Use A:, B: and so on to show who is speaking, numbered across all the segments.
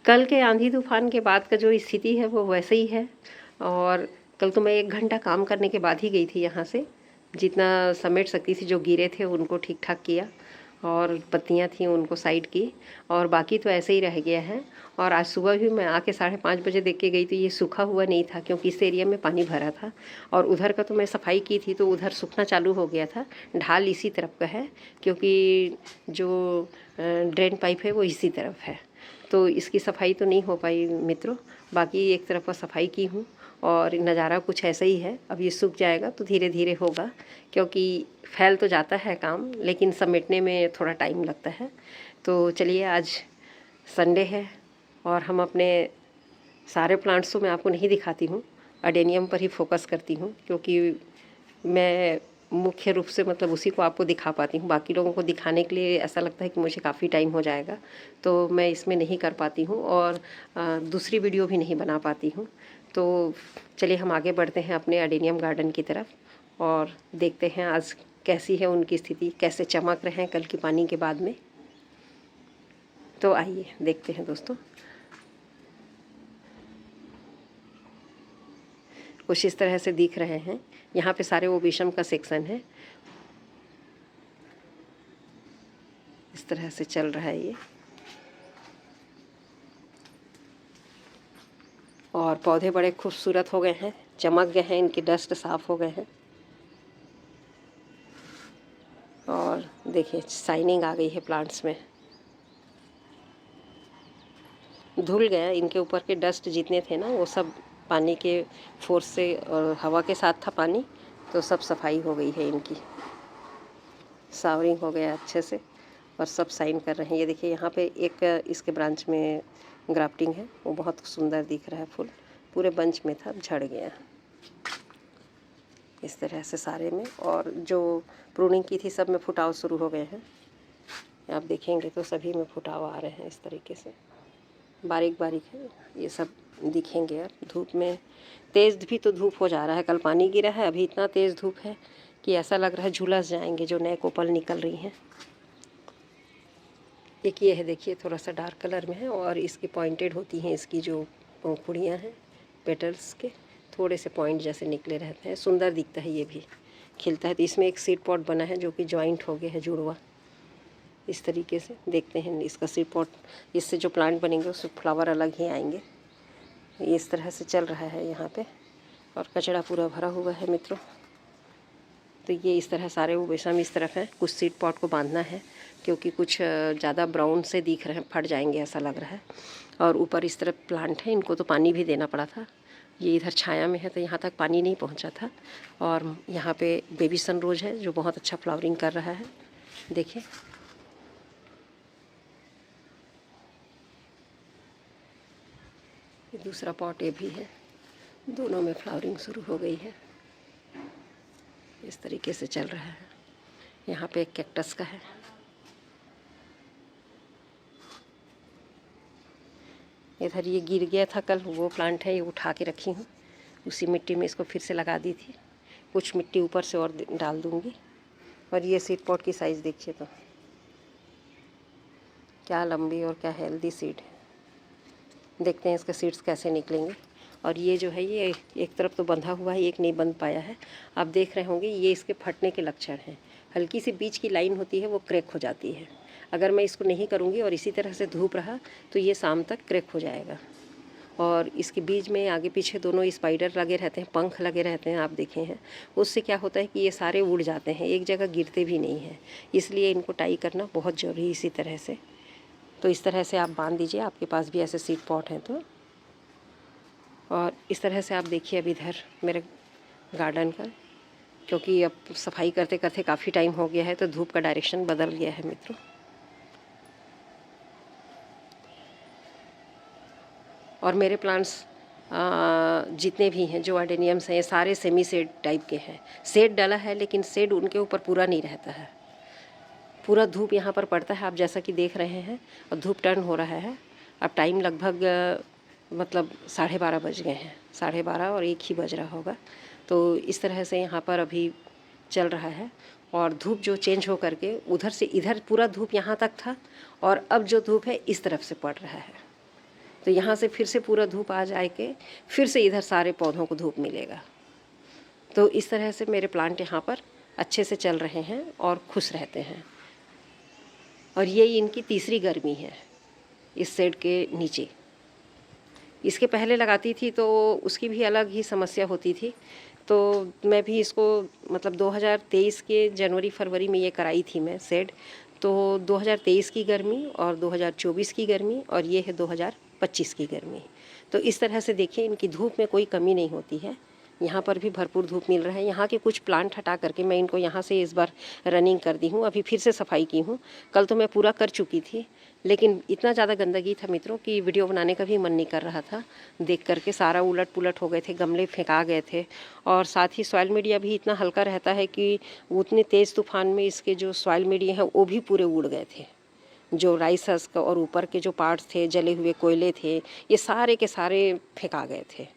A: कल के आंधी तूफान के बाद का जो स्थिति है वो वैसे ही है। और कल तो मैं 1 घंटा काम करने के बाद ही गई थी यहाँ से। जितना समेट सकती थी, जो गिरे थे उनको ठीक ठाक किया और पत्तियाँ थी उनको साइड की, और बाकी तो ऐसे ही रह गया है। और आज सुबह भी मैं आके 5:30 बजे देख के गई तो ये सूखा हुआ नहीं था, क्योंकि इस एरिया में पानी भरा था। और उधर का तो मैं सफाई की थी तो उधर सूखना चालू हो गया था। ढाल इसी तरफ का है, क्योंकि जो ड्रेन पाइप है वो इसी तरफ है, तो इसकी सफाई तो नहीं हो पाई मित्रों। बाकी एक तरफ का सफाई की हूँ और नज़ारा कुछ ऐसा ही है। अब ये सूख जाएगा तो धीरे धीरे होगा, क्योंकि फैल तो जाता है काम लेकिन समेटने में थोड़ा टाइम लगता है। तो चलिए, आज संडे है और हम अपने सारे प्लांट्स तो मैं आपको नहीं दिखाती हूँ, अडेनियम पर ही फोकस करती हूँ, क्योंकि मैं मुख्य रूप से मतलब उसी को आपको दिखा पाती हूँ। बाकी लोगों को दिखाने के लिए ऐसा लगता है कि मुझे काफ़ी टाइम हो जाएगा, तो मैं इसमें नहीं कर पाती हूँ और दूसरी वीडियो भी नहीं बना पाती हूँ। तो चलिए हम आगे बढ़ते हैं अपने अडेनियम गार्डन की तरफ और देखते हैं आज कैसी है उनकी स्थिति, कैसे चमक रहे हैं कल की पानी के बाद में। तो आइए देखते हैं दोस्तों। कुछ इस तरह से दिख रहे हैं। यहाँ पे सारे ओबेशम का सेक्शन है। इस तरह से चल रहा है ये, और पौधे बड़े खूबसूरत हो गए हैं, चमक गए हैं, इनकी डस्ट साफ हो गए हैं। और देखिए शाइनिंग आ गई है प्लांट्स में। धुल गया, इनके ऊपर के डस्ट जितने थे ना वो सब पानी के फोर्स से और हवा के साथ था पानी, तो सब सफाई हो गई है इनकी। सावरिंग हो गया अच्छे से और सब साइन कर रहे हैं। ये देखिए यहाँ पे एक इसके ब्रांच में ग्राफ्टिंग है, वो बहुत सुंदर दिख रहा है। फूल पूरे बंच में था, अब झड़ गया इस तरह से सारे में। और जो प्रूनिंग की थी सब में फुटाव शुरू हो गए हैं। आप देखेंगे तो सभी में फुटाव आ रहे हैं इस तरीके से, बारीक बारीक है ये सब दिखेंगे। अब धूप में तेज़ भी तो धूप हो जा रहा है, कल पानी गिरा है, अभी इतना तेज़ धूप है कि ऐसा लग रहा है झुलस जाएंगे जो नए कोपल निकल रही हैं। एक ये है देखिए, थोड़ा सा डार्क कलर में है और इसकी पॉइंटेड होती हैं, इसकी जो पंखुड़ियाँ हैं पेटल्स के थोड़े से पॉइंट जैसे निकले रहते हैं। सुंदर दिखता है, ये भी खिलता है। तो इसमें एक सीड पॉट बना है जो कि जॉइंट हो गया है, जुड़वा। इस तरीके से देखते हैं इसका सीड पॉट, इससे जो प्लांट बनेंगे उससे फ्लावर अलग ही आएंगे। इस तरह से चल रहा है यहाँ पे, और कचरा पूरा भरा हुआ है मित्रों। तो ये इस तरह सारे वो बेशम इस तरफ है। कुछ सीड पॉट को बांधना है क्योंकि कुछ ज़्यादा ब्राउन से दिख रहे हैं, फट जाएंगे ऐसा लग रहा है। और ऊपर इस तरफ प्लांट है, इनको तो पानी भी देना पड़ा था। ये इधर छाया में है तो यहाँ तक पानी नहीं पहुँचा था। और यहाँ पे बेबी सनरोज है जो बहुत अच्छा फ्लावरिंग कर रहा है, देखिए। दूसरा पॉट ये भी है, दोनों में फ्लावरिंग शुरू हो गई है। इस तरीके से चल रहा है। यहाँ पे एक कैक्टस का है। इधर ये गिर गया था कल, वो प्लांट है, ये उठा के रखी हूँ। उसी मिट्टी में इसको फिर से लगा दी थी। कुछ मिट्टी ऊपर से और डाल दूँगी। और ये सीड पॉट की साइज़ देखिए तो क्या लंबी और क्या हेल्दी सीड है। देखते हैं इसके सीड्स कैसे निकलेंगे। और ये जो है ये एक तरफ तो बंधा हुआ है, एक नहीं बंध पाया है। आप देख रहे होंगे ये इसके फटने के लक्षण हैं। हल्की सी बीच की लाइन होती है वो क्रैक हो जाती है। अगर मैं इसको नहीं करूँगी और इसी तरह से धूप रहा तो ये शाम तक क्रैक हो जाएगा। और इसके बीच में आगे पीछे दोनों स्पाइडर लगे रहते हैं, पंख लगे रहते हैं, आप देखे हैं। उससे क्या होता है कि ये सारे उड़ जाते हैं, एक जगह गिरते भी नहीं हैं। इसलिए इनको टाई करना बहुत ज़रूरी है इसी तरह से। तो इस तरह से आप बांध दीजिए, आपके पास भी ऐसे सीड पॉट हैं तो। और इस तरह से आप देखिए अब इधर मेरे गार्डन का, क्योंकि अब सफाई करते करते काफ़ी टाइम हो गया है तो धूप का डायरेक्शन बदल गया है मित्रों। और मेरे प्लांट्स जितने भी हैं जो अडेनियम्स हैं, सारे सेमी सेड टाइप के हैं। सेड डाला है लेकिन सेड उनके ऊपर पूरा नहीं रहता है। पूरा धूप यहाँ पर पड़ता है, आप जैसा कि देख रहे हैं। और धूप टर्न हो रहा है। अब टाइम लगभग मतलब 12:30 बज गए हैं, 12:30 और 1 ही बज रहा होगा। तो इस तरह से यहाँ पर अभी चल रहा है। और धूप जो चेंज हो करके उधर से इधर पूरा धूप यहाँ तक था, और अब जो धूप है इस तरफ से पड़ रहा है। तो यहाँ से फिर से पूरा धूप आ जाए के फिर से इधर सारे पौधों को धूप मिलेगा। तो इस तरह से मेरे प्लांट यहाँ पर अच्छे से चल रहे हैं और खुश रहते हैं। और ये इनकी तीसरी गर्मी है इस शेड के नीचे। इसके पहले लगाती थी तो उसकी भी अलग ही समस्या होती थी। तो मैं भी इसको मतलब 2023 के जनवरी फरवरी में ये कराई थी मैं शेड। तो 2023 की गर्मी और 2024 की गर्मी और ये है 2025 की गर्मी। तो इस तरह से देखिए इनकी धूप में कोई कमी नहीं होती है। यहाँ पर भी भरपूर धूप मिल रहा है। यहाँ के कुछ प्लांट हटा करके मैं इनको यहाँ से इस बार रनिंग कर दी हूँ। अभी फिर से सफाई की हूँ। कल तो मैं पूरा कर चुकी थी, लेकिन इतना ज़्यादा गंदगी था मित्रों कि वीडियो बनाने का भी मन नहीं कर रहा था। देख करके सारा उलट पुलट हो गए थे, गमले फेंका गए थे। और साथ ही सॉइल मीडिया भी इतना हल्का रहता है कि उतने तेज़ तूफान में इसके जो सॉइल मीडिया हैं वो भी पूरे उड़ गए थे। जो राइस हस्क और ऊपर के जो पार्ट्स थे, जले हुए कोयले थे, ये सारे के सारे फेंका गए थे।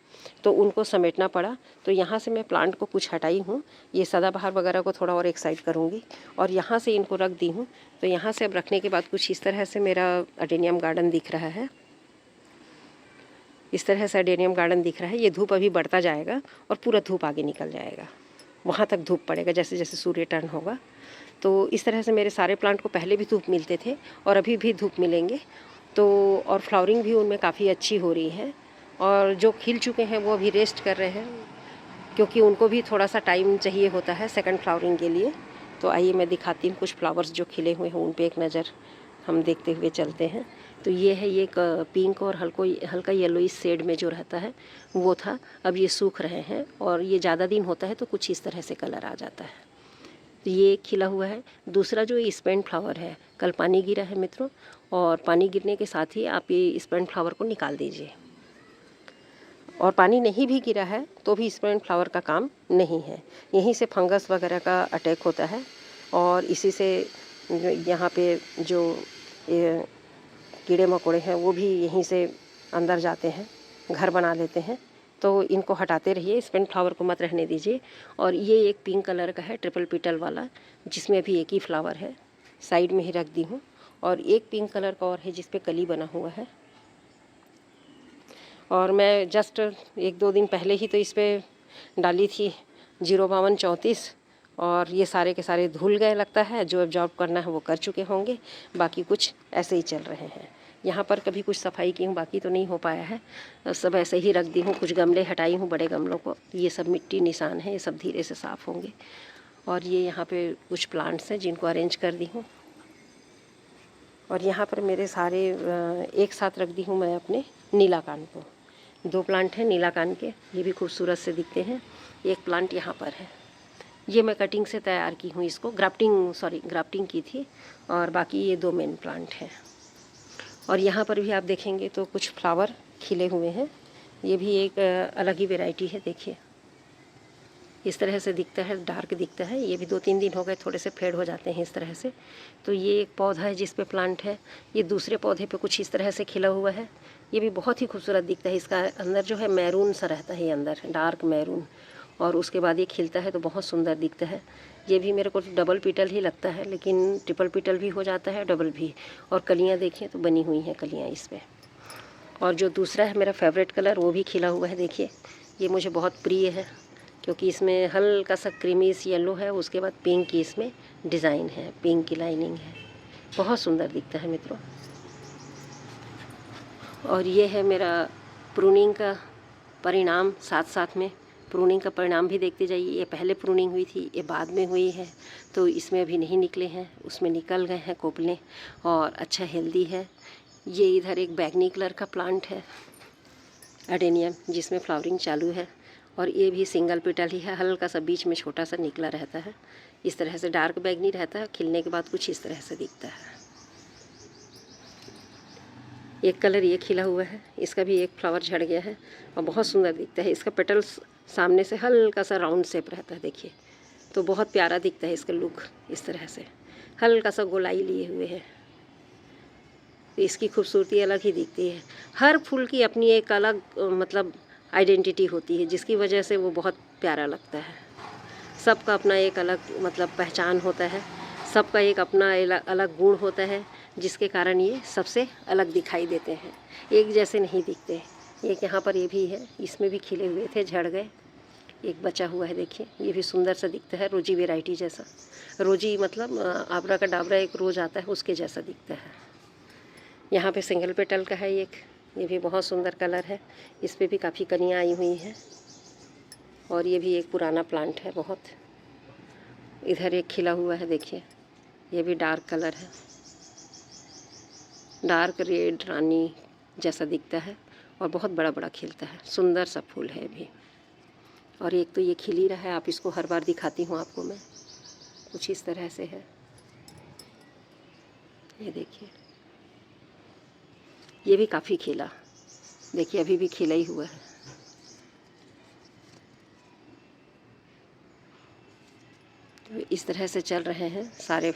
A: तो उनको समेटना पड़ा। तो यहाँ से मैं प्लांट को कुछ हटाई हूँ। ये सदाबहार वगैरह को थोड़ा और एक साइड करूँगी और यहाँ से इनको रख दी हूँ। तो यहाँ से अब रखने के बाद कुछ इस तरह से मेरा अडेनियम गार्डन दिख रहा है। इस तरह से अडेनियम गार्डन दिख रहा है। ये धूप अभी बढ़ता जाएगा और पूरा धूप आगे निकल जाएगा, वहाँ तक धूप पड़ेगा जैसे जैसे सूर्य टर्न होगा। तो इस तरह से मेरे सारे प्लांट को पहले भी धूप मिलते थे और अभी भी धूप मिलेंगे। तो और फ्लावरिंग भी उनमें काफ़ी अच्छी हो रही है। और जो खिल चुके हैं वो अभी रेस्ट कर रहे हैं, क्योंकि उनको भी थोड़ा सा टाइम चाहिए होता है सेकंड फ्लावरिंग के लिए। तो आइए मैं दिखाती हूँ कुछ फ्लावर्स जो खिले हुए हैं, उन पे एक नज़र हम देखते हुए चलते हैं। तो ये है, ये एक पिंक और हल्का येलोइश शेड में जो रहता है वो था। अब ये सूख रहे हैं और ये ज़्यादा दिन होता है तो कुछ इस तरह से कलर आ जाता है। तो ये खिला हुआ है। दूसरा जो स्पेंड फ्लावर है, कल पानी गिरा है मित्रों, और पानी गिरने के साथ ही आप ये स्पेंड फ्लावर को निकाल दीजिए। और पानी नहीं भी गिरा है तो भी स्पेंड फ्लावर का काम नहीं है। यहीं से फंगस वगैरह का अटैक होता है और इसी से यहाँ पे जो कीड़े मकोड़े हैं वो भी यहीं से अंदर जाते हैं, घर बना लेते हैं। तो इनको हटाते रहिए, स्पेंड फ्लावर को मत रहने दीजिए। और ये एक पिंक कलर का है, ट्रिपल पेटल वाला, जिसमें भी एक ही फ्लावर है, साइड में ही रख दी हूँ। और एक पिंक कलर का और है जिस पे कली बना हुआ है। और मैं जस्ट 1-2 दिन पहले ही तो इस पर डाली थी 05234 और ये सारे के सारे धुल गए लगता है। जो एब्जॉर्ब करना है वो कर चुके होंगे, बाकी कुछ ऐसे ही चल रहे हैं। यहाँ पर कभी कुछ सफाई की हूँ, बाकी तो नहीं हो पाया है, सब ऐसे ही रख दी हूँ। कुछ गमले हटाई हूँ बड़े गमलों को, ये सब मिट्टी निशान है, ये सब धीरे से साफ़ होंगे। और ये यहाँ पे कुछ प्लांट्स हैं जिनको अरेंज कर दी हूँ। और यहाँ पर मेरे सारे एक साथ रख दी हूँ मैं अपने नीलाकान को। 2 प्लांट हैं नीलाकान के, ये भी खूबसूरत से दिखते हैं। एक प्लांट यहाँ पर है, ये मैं कटिंग से तैयार की हूँ, इसको ग्राफ्टिंग की थी। और बाकी ये 2 मेन प्लांट हैं। और यहाँ पर भी आप देखेंगे तो कुछ फ्लावर खिले हुए हैं। ये भी एक अलग ही वैरायटी है, देखिए इस तरह से दिखता है, डार्क दिखता है। ये भी 2-3 दिन हो गए, थोड़े से फेड हो जाते हैं इस तरह से। तो ये एक पौधा है जिस पे प्लांट है। ये दूसरे पौधे पे कुछ इस तरह से खिला हुआ है, ये भी बहुत ही खूबसूरत दिखता है। इसका अंदर जो है मैरून सा रहता है, अंदर डार्क मैरून, और उसके बाद ये खिलता है तो बहुत सुंदर दिखता है। ये भी मेरे को डबल पीटल ही लगता है, लेकिन ट्रिपल पीटल भी हो जाता है, डबल भी। और कलियाँ देखिए तो बनी हुई हैं कलियाँ इस पर। और जो दूसरा है मेरा फेवरेट कलर, वो भी खिला हुआ है, देखिए ये मुझे बहुत प्रिय है, क्योंकि इसमें हल्का सा क्रीमीस येलो है, उसके बाद पिंक की इसमें डिज़ाइन है, पिंक की लाइनिंग है, बहुत सुंदर दिखता है मित्रों। और ये है मेरा प्रूनिंग का परिणाम, साथ साथ में प्रूनिंग का परिणाम भी देखते जाइए। ये पहले प्रूनिंग हुई थी, ये बाद में हुई है, तो इसमें अभी नहीं निकले हैं, उसमें निकल गए हैं कोपले और अच्छा हेल्दी है। ये इधर एक बैगनी कलर का प्लांट है अडेनियम, जिसमें फ्लावरिंग चालू है। और ये भी सिंगल पेटल ही है, हल्का सा बीच में छोटा सा निकला रहता है। इस तरह से डार्क बैगनी रहता है, खिलने के बाद कुछ इस तरह से दिखता है। एक कलर ये खिला हुआ है, इसका भी एक फ्लावर झड़ गया है और बहुत सुंदर दिखता है। इसका पेटल्स सामने से हल्का सा राउंड शेप रहता है, देखिए तो बहुत प्यारा दिखता है इसका लुक। इस तरह से हल्का सा गोलाई लिए हुए है, तो इसकी खूबसूरती अलग ही दिखती है। हर फूल की अपनी एक अलग मतलब आइडेंटिटी होती है, जिसकी वजह से वो बहुत प्यारा लगता है। सबका अपना एक अलग मतलब पहचान होता है, सबका एक अपना अलग गुण होता है, जिसके कारण ये सबसे अलग दिखाई देते हैं, एक जैसे नहीं दिखते। एक यहाँ पर ये भी है, इसमें भी खिले हुए थे, झड़ गए। एक बचा हुआ है, देखिए ये भी सुंदर सा दिखता है, रोजी वैरायटी जैसा। रोजी मतलब आबरा का डाबरा एक रोज आता है उसके जैसा दिखता है। यहाँ पे सिंगल पेटल का है एक, ये भी बहुत सुंदर कलर है, इस पर भी काफ़ी कलियाँ आई हुई हैं। और ये भी एक पुराना प्लांट है बहुत। इधर एक खिला हुआ है, देखिए ये भी डार्क कलर है, डार्क रेड रानी जैसा दिखता है और बहुत बड़ा बड़ा खिलता है, सुंदर सा फूल है भी। और एक तो ये खिल ही रहा है, आप इसको हर बार दिखाती हूँ आपको मैं, कुछ इस तरह से है। ये देखिए ये भी काफ़ी खिला, देखिए अभी भी खिला ही हुआ है। तो इस तरह से चल रहे हैं सारे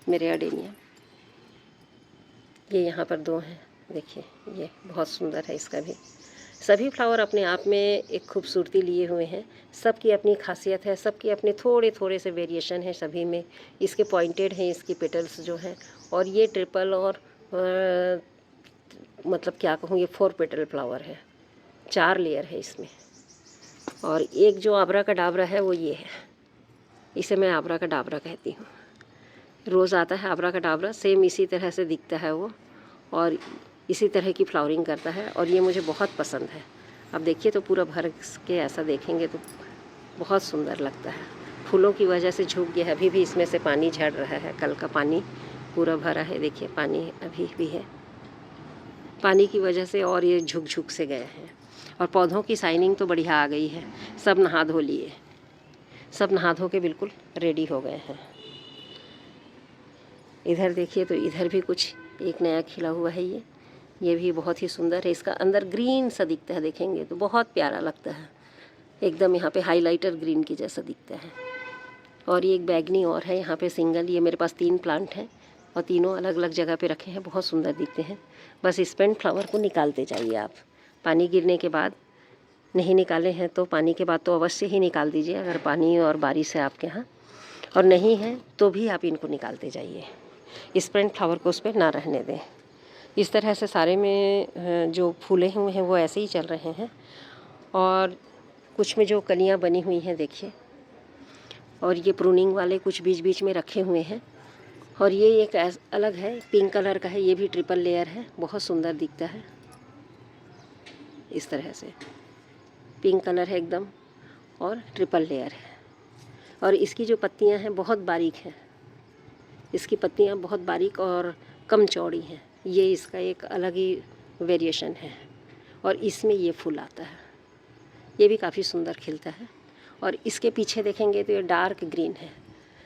A: मेरे अडेनिया। ये यहाँ पर 2 हैं, देखिए ये बहुत सुंदर है, इसका भी। सभी फ्लावर अपने आप में एक खूबसूरती लिए हुए हैं, सबकी अपनी खासियत है, सबके अपने थोड़े थोड़े से वेरिएशन है सभी में। इसके पॉइंटेड हैं इसकी पेटल्स जो हैं, और ये ट्रिपल और मतलब क्या कहूँ, ये 4 पेटल फ्लावर है, 4 लेयर है इसमें। और एक जो आबरा का डाबरा है वो ये है, इसे मैं आबरा का डाबरा कहती हूँ। रोज़ आता है आबरा का डाबरा, सेम इसी तरह से दिखता है वो, और इसी तरह की फ्लावरिंग करता है, और ये मुझे बहुत पसंद है। अब देखिए तो पूरा भर के ऐसा देखेंगे तो बहुत सुंदर लगता है। फूलों की वजह से झुक गया है, अभी भी इसमें से पानी झड़ रहा है, कल का पानी पूरा भरा है, देखिए पानी अभी भी है। पानी की वजह से और ये झुक झुक से गए हैं। और पौधों की शाइनिंग तो बढ़िया आ गई है, सब नहा धो लिए, सब नहा धो के बिल्कुल रेडी हो गए हैं। इधर देखिए तो इधर भी कुछ एक नया खिला हुआ है, ये भी बहुत ही सुंदर है। इसका अंदर ग्रीन सा दिखता है, देखेंगे तो बहुत प्यारा लगता है, एकदम यहाँ पे हाइलाइटर ग्रीन की जैसा दिखता है। और ये एक बैगनी और है यहाँ पे सिंगल, ये मेरे पास 3 प्लांट हैं और तीनों अलग अलग जगह पे रखे हैं, बहुत सुंदर दिखते हैं। बस स्पेंट फ्लावर को निकालते जाइए आप, पानी गिरने के बाद। नहीं निकाले हैं तो पानी के बाद तो अवश्य ही निकाल दीजिए, अगर पानी और बारिश है आपके यहाँ, और नहीं है तो भी आप इनको निकालते जाइए, स्पेंट फ्लावर को उस पर ना रहने दें। इस तरह से सारे में जो फूले हुए हैं वो ऐसे ही चल रहे हैं, और कुछ में जो कलियां बनी हुई हैं देखिए, और ये प्रूनिंग वाले कुछ बीच बीच में रखे हुए हैं। और ये एक अलग है, पिंक कलर का है, ये भी ट्रिपल लेयर है, बहुत सुंदर दिखता है। इस तरह से पिंक कलर है एकदम, और ट्रिपल लेयर है। और इसकी जो पत्तियां हैं बहुत बारीक हैं, इसकी पत्तियां बहुत बारीक और कम चौड़ी हैं, ये इसका एक अलग ही वेरिएशन है। और इसमें ये फूल आता है, ये भी काफ़ी सुंदर खिलता है। और इसके पीछे देखेंगे तो ये डार्क ग्रीन है,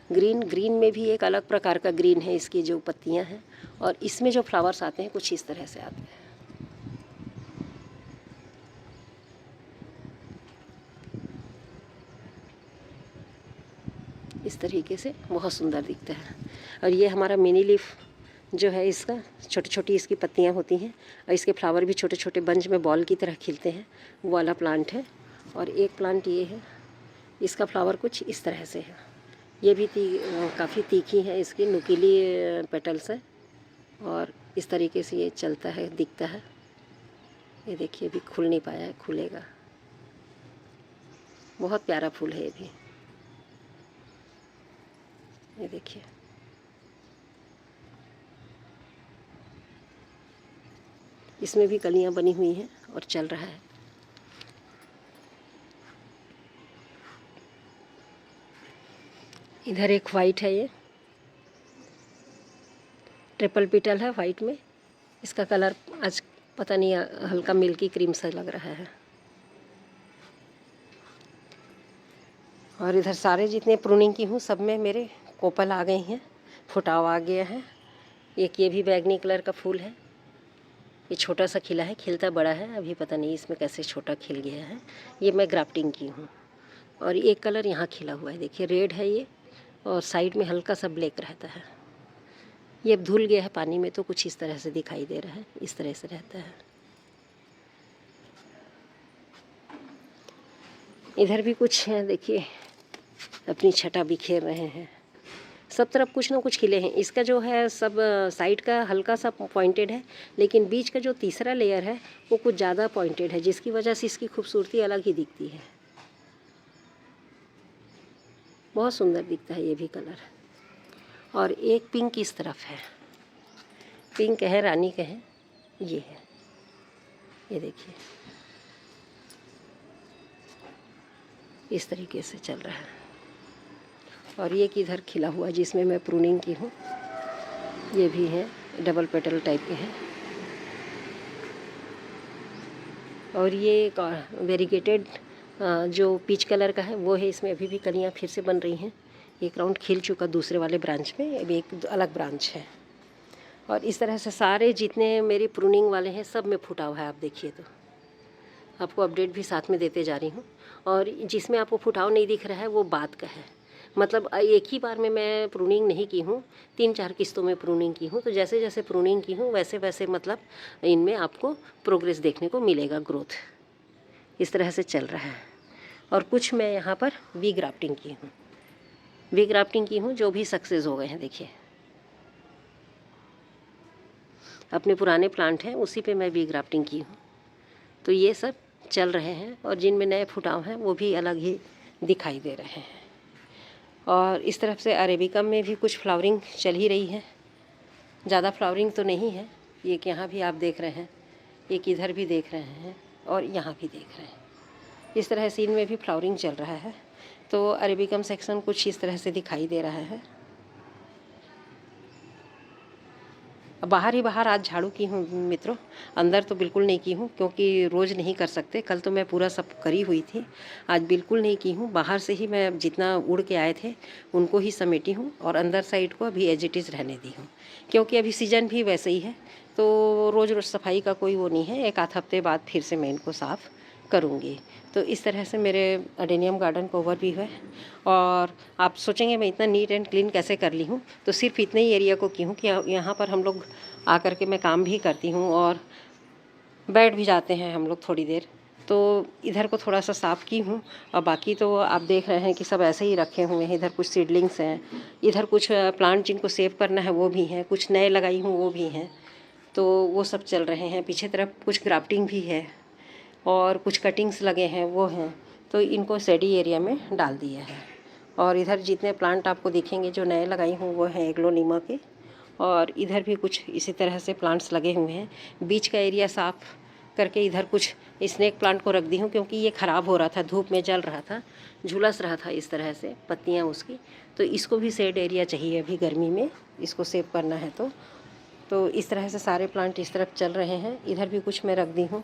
A: ग्रीन में भी एक अलग प्रकार का ग्रीन है इसकी जो पत्तियां हैं। और इसमें जो फ्लावर्स आते हैं कुछ इस तरह से आते हैं। इस तरीके से बहुत सुंदर दिखता है। और ये हमारा मिनी लीफ जो है, इसका छोटी छोटी इसकी पत्तियां होती हैं, और इसके फ्लावर भी छोटे छोटे बंच में बॉल की तरह खिलते हैं, वो वाला प्लांट है। और एक प्लांट ये है, इसका फ्लावर कुछ इस तरह से है, ये भी काफ़ी तीखी है, इसकी नुकीली पेटल्स है, और इस तरीके से ये चलता है, दिखता है। ये देखिए अभी खुल नहीं पाया है, खुलेगा, बहुत प्यारा फूल है ये भी। ये देखिए इसमें भी कलियां बनी हुई हैं और चल रहा है। इधर एक वाइट है, ये ट्रिपल पेटल है वाइट में, इसका कलर आज पता नहीं, हल्का मिल्की क्रीम सा लग रहा है। और इधर सारे जितने प्रूनिंग की हूँ सब में मेरे कोपल आ गए हैं, फुटाव आ गया है। एक ये भी बैगनी कलर का फूल है, ये छोटा सा खिला है, खिलता बड़ा है, अभी पता नहीं इसमें कैसे छोटा खिल गया है, ये मैं ग्राफ्टिंग की हूँ। और एक कलर यहाँ खिला हुआ है, देखिए रेड है ये, और साइड में हल्का सा ब्लैक रहता है। ये धुल गया है पानी में तो कुछ इस तरह से दिखाई दे रहा है, इस तरह से रहता है। इधर भी कुछ है, देखिए अपनी छटा बिखेर रहे हैं, सब तरफ कुछ ना कुछ खिले हैं। इसका जो है सब साइड का हल्का सा पॉइंटेड है, लेकिन बीच का जो तीसरा लेयर है वो कुछ ज़्यादा पॉइंटेड है, जिसकी वजह से इसकी खूबसूरती अलग ही दिखती है। बहुत सुंदर दिखता है ये भी कलर। और एक पिंक इस तरफ है, पिंक है, रानी का है, ये है, ये देखिए इस तरीके से चल रहा है। और ये किधर खिला हुआ जिसमें मैं प्रूनिंग की हूँ, ये भी है, डबल पेटल टाइप के हैं। और ये वेरीगेटेड जो पीच कलर का है वो है, इसमें अभी भी कलियाँ फिर से बन रही हैं। एक राउंड खिल चुका दूसरे वाले ब्रांच में, अभी एक अलग ब्रांच है। और इस तरह से सारे जितने मेरी प्रूनिंग वाले हैं सब में फूटा हुआ है। आप देखिए तो आपको अपडेट भी साथ में देते जा रही हूँ। और जिसमें आपको फुटाव नहीं दिख रहा है वो बाद का है, मतलब एक ही बार में मैं प्रूनिंग नहीं की हूँ, 3-4 किस्तों में प्रूनिंग की हूँ। तो जैसे जैसे प्रूनिंग की हूँ वैसे वैसे मतलब इनमें आपको प्रोग्रेस देखने को मिलेगा, ग्रोथ इस तरह से चल रहा है। और कुछ मैं यहाँ पर वी ग्राफ्टिंग की हूँ, वी ग्राफ्टिंग की हूँ, जो भी सक्सेस हो गए हैं। देखिए अपने पुराने प्लांट हैं उसी पे मैं वी ग्राफ्टिंग की हूँ। तो ये सब चल रहे हैं, और जिनमें नए फुटाव हैं वो भी अलग ही दिखाई दे रहे हैं। और इस तरफ से अरेबिका में भी कुछ फ्लावरिंग चल ही रही है, ज़्यादा फ्लावरिंग तो नहीं है। एक यहाँ भी आप देख रहे हैं, एक इधर भी देख रहे हैं, और यहाँ भी देख रहे हैं। इस तरह से इनमें भी फ्लावरिंग चल रहा है। तो अरेबिकम सेक्शन कुछ इस तरह से दिखाई दे रहा है। बाहर ही बाहर आज झाड़ू की हूँ मित्रों, अंदर तो बिल्कुल नहीं की हूँ, क्योंकि रोज़ नहीं कर सकते। कल तो मैं पूरा सब करी हुई थी, आज बिल्कुल नहीं की हूँ। बाहर से ही मैं जितना उड़ के आए थे उनको ही समेटी हूँ, और अंदर साइड को अभी एज इट इज़ रहने दी हूँ, क्योंकि अभी सीज़न भी वैसे ही है। तो रोज़ रोज़ सफाई का कोई वो नहीं है, एक आध हफ्ते बाद फिर से मैं इनको साफ़ करूँगी। तो इस तरह से मेरे अडेनियम गार्डन को ओवरव्यू है। और आप सोचेंगे मैं इतना नीट एंड क्लीन कैसे कर ली हूँ, तो सिर्फ इतने ही एरिया को की हूँ कि यहाँ पर हम लोग आकर के मैं काम भी करती हूँ और बैठ भी जाते हैं हम लोग थोड़ी देर। तो इधर को थोड़ा सा साफ़ की हूँ, और बाकी तो आप देख रहे हैं कि सब ऐसे ही रखे हुए हैं। इधर कुछ सीडलिंग्स हैं, इधर कुछ प्लांट जिनको सेव करना है वो भी हैं, कुछ नए लगाई हूँ वो भी हैं, तो वो सब चल रहे हैं। पीछे तरफ कुछ ग्राफ्टिंग भी है और कुछ कटिंग्स लगे हैं वो हैं, तो इनको शेडी एरिया में डाल दिया है। और इधर जितने प्लांट आपको दिखेंगे जो नए लगाई हूँ वो हैं एग्लोनिमा के, और इधर भी कुछ इसी तरह से प्लांट्स लगे हुए हैं। बीच का एरिया साफ़ करके इधर कुछ स्नेक प्लांट को रख दी हूँ, क्योंकि ये ख़राब हो रहा था, धूप में जल रहा था, झुलस रहा था इस तरह से पत्तियाँ उसकी। तो इसको भी शेड एरिया चाहिए अभी गर्मी में, इसको सेव करना है। तो इस तरह से सारे प्लांट इस तरफ चल रहे हैं। इधर भी कुछ मैं रख दी हूँ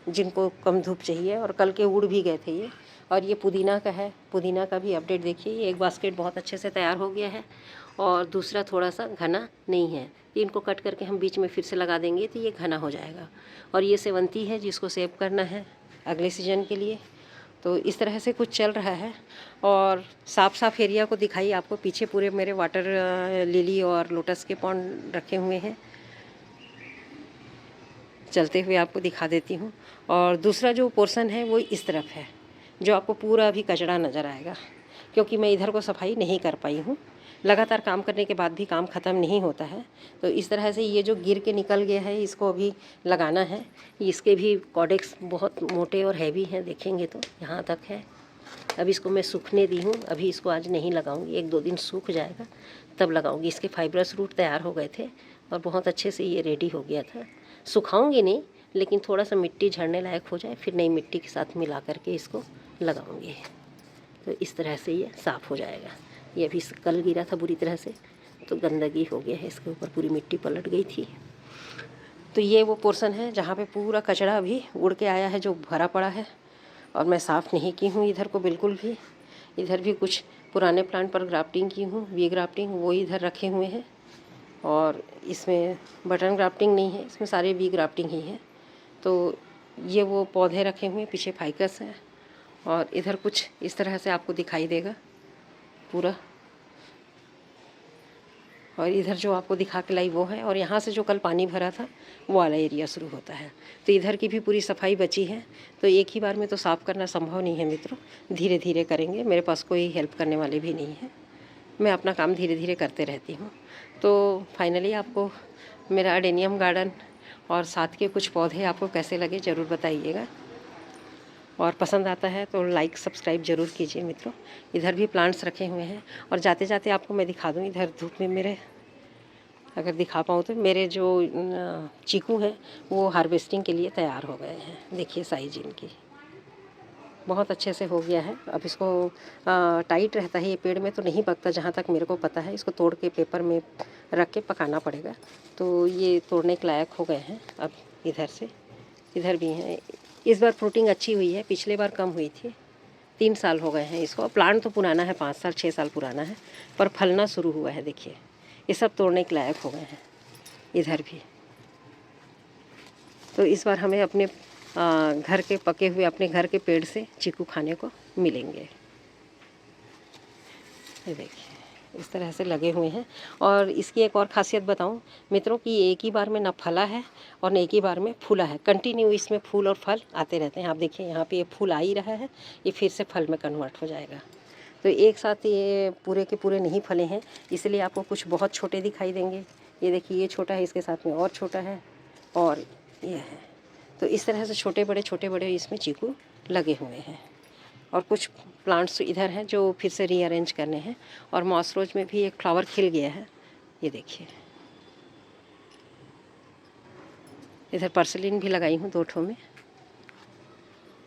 A: जिनको कम धूप चाहिए, और कल के उड़ भी गए थे ये। और ये पुदीना का है, पुदीना का भी अपडेट देखिए। ये एक बास्केट बहुत अच्छे से तैयार हो गया है, और दूसरा थोड़ा सा घना नहीं है। इनको कट करके हम बीच में फिर से लगा देंगे तो ये घना हो जाएगा। और ये सेवंती है जिसको सेव करना है अगले सीजन के लिए। तो इस तरह से कुछ चल रहा है। और साफ एरिया को दिखाई आपको, पीछे पूरे मेरे वाटर लिली और लोटस के पॉन्ड रखे हुए हैं, चलते हुए आपको दिखा देती हूँ। और दूसरा जो पोर्शन है वो इस तरफ है, जो आपको पूरा अभी कचरा नज़र आएगा, क्योंकि मैं इधर को सफाई नहीं कर पाई हूँ। लगातार काम करने के बाद भी काम ख़त्म नहीं होता है। तो इस तरह से ये जो गिर के निकल गया है इसको अभी लगाना है। इसके भी कॉडेक्स बहुत मोटे और हैवी हैं, देखेंगे तो यहाँ तक है। अब इसको मैं सूखने दी हूँ, अभी इसको आज नहीं लगाऊंगी, 1-2 दिन सूख जाएगा तब लगाऊंगी। इसके फाइब्रस रूट तैयार हो गए थे और बहुत अच्छे से ये रेडी हो गया था। सुखाऊंगी नहीं, लेकिन थोड़ा सा मिट्टी झड़ने लायक हो जाए फिर नई मिट्टी के साथ मिला करके इसको लगाऊंगी। तो इस तरह से ये साफ़ हो जाएगा। ये अभी कल गिरा था बुरी तरह से, तो गंदगी हो गया है, इसके ऊपर पूरी मिट्टी पलट गई थी। तो ये वो पोर्शन है जहाँ पे पूरा कचरा अभी उड़ के आया है, जो भरा पड़ा है, और मैं साफ़ नहीं की हूँ इधर को बिल्कुल भी। इधर भी कुछ पुराने प्लांट पर ग्राफ्टिंग की हूँ, वी ग्राफ्टिंग, वो इधर रखे हुए हैं। और इसमें बटन ग्राफ्टिंग नहीं है, इसमें सारे वी ग्राफ्टिंग ही हैं। तो ये वो पौधे रखे हुए हैं, पीछे फाइकस है, और इधर कुछ इस तरह से आपको दिखाई देगा पूरा। और इधर जो आपको दिखा के लाई वो है, और यहाँ से जो कल पानी भरा था वो वाला एरिया शुरू होता है। तो इधर की भी पूरी सफाई बची है। तो एक ही बार में तो साफ़ करना संभव नहीं है मित्रों, धीरे धीरे करेंगे, मेरे पास कोई हेल्प करने वाले भी नहीं है। मैं अपना काम धीरे धीरे करते रहती हूँ। तो फाइनली आपको मेरा अडेनियम गार्डन और साथ के कुछ पौधे आपको कैसे लगे ज़रूर बताइएगा, और पसंद आता है तो लाइक सब्सक्राइब ज़रूर कीजिए मित्रों। इधर भी प्लांट्स रखे हुए हैं, और जाते जाते आपको मैं दिखा दूँ इधर धूप में मेरे, अगर दिखा पाऊँ तो मेरे जो चीकू हैं वो हार्वेस्टिंग के लिए तैयार हो गए हैं। देखिए साइज इनकी बहुत अच्छे से हो गया है। अब इसको टाइट रहता है ये पेड़ में तो नहीं पकता, जहाँ तक मेरे को पता है। इसको तोड़ के पेपर में रख के पकाना पड़ेगा। तो ये तोड़ने के लायक हो गए हैं। अब इधर से इधर भी हैं। इस बार फ्रूटिंग अच्छी हुई है, पिछले बार कम हुई थी। 3 साल हो गए हैं इसको। प्लांट तो पुराना है, 5 साल 6 साल पुराना है, पर फलना शुरू हुआ है। देखिए ये सब तोड़ने के लायक हो गए हैं इधर भी। तो इस बार हमें अपने घर के पके हुए अपने घर के पेड़ से चीकू खाने को मिलेंगे। ये देखिए इस तरह से लगे हुए हैं। और इसकी एक और ख़ासियत बताऊं मित्रों कि एक ही बार में ना फला है और न एक ही बार में फूला है। कंटिन्यू इसमें फूल और फल आते रहते हैं। आप देखिए यहाँ पे ये फूल आ ही रहा है, ये फिर से फल में कन्वर्ट हो जाएगा। तो एक साथ ये पूरे के पूरे नहीं फले हैं, इसलिए आपको कुछ बहुत छोटे दिखाई देंगे। ये देखिए ये छोटा है, इसके साथ में और छोटा है, और ये है। तो इस तरह से छोटे बड़े इसमें चीकू लगे हुए हैं। और कुछ प्लांट्स इधर हैं जो फिर से रीअरेंज करने हैं। और मॉसरोज में भी एक फ्लावर खिल गया है, ये देखिए। इधर पर्सलिन भी लगाई हूँ 2 ठो में।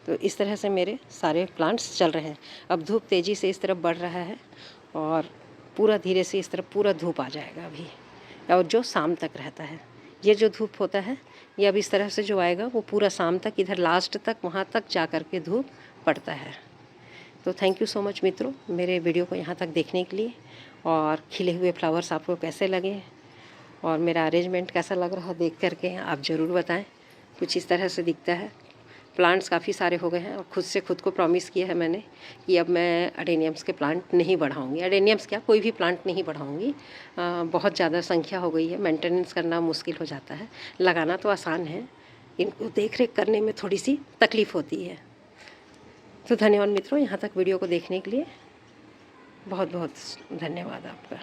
A: तो इस तरह से मेरे सारे प्लांट्स चल रहे हैं। अब धूप तेज़ी से इस तरफ बढ़ रहा है, और पूरा धीरे से इस तरफ पूरा धूप आ जाएगा अभी, और जो शाम तक रहता है। ये जो धूप होता है ये अब इस तरह से जो आएगा वो पूरा शाम तक इधर लास्ट तक वहाँ तक जा कर के धूप पड़ता है। तो थैंक यू सो मच मित्रों मेरे वीडियो को यहाँ तक देखने के लिए। और खिले हुए फ्लावर्स आपको कैसे लगे और मेरा अरेंजमेंट कैसा लग रहा है देख करके आप ज़रूर बताएं। कुछ इस तरह से दिखता है। प्लांट्स काफ़ी सारे हो गए हैं, और खुद को प्रॉमिस किया है मैंने कि अब मैं अडेनियम्स के प्लांट नहीं बढ़ाऊंगी। अडेनियम्स क्या, कोई भी प्लांट नहीं बढ़ाऊंगी। बहुत ज़्यादा संख्या हो गई है, मेंटेनेंस करना मुश्किल हो जाता है। लगाना तो आसान है, इनको देख रेख करने में थोड़ी सी तकलीफ़ होती है। तो धन्यवाद मित्रों, यहाँ तक वीडियो को देखने के लिए बहुत बहुत धन्यवाद आपका।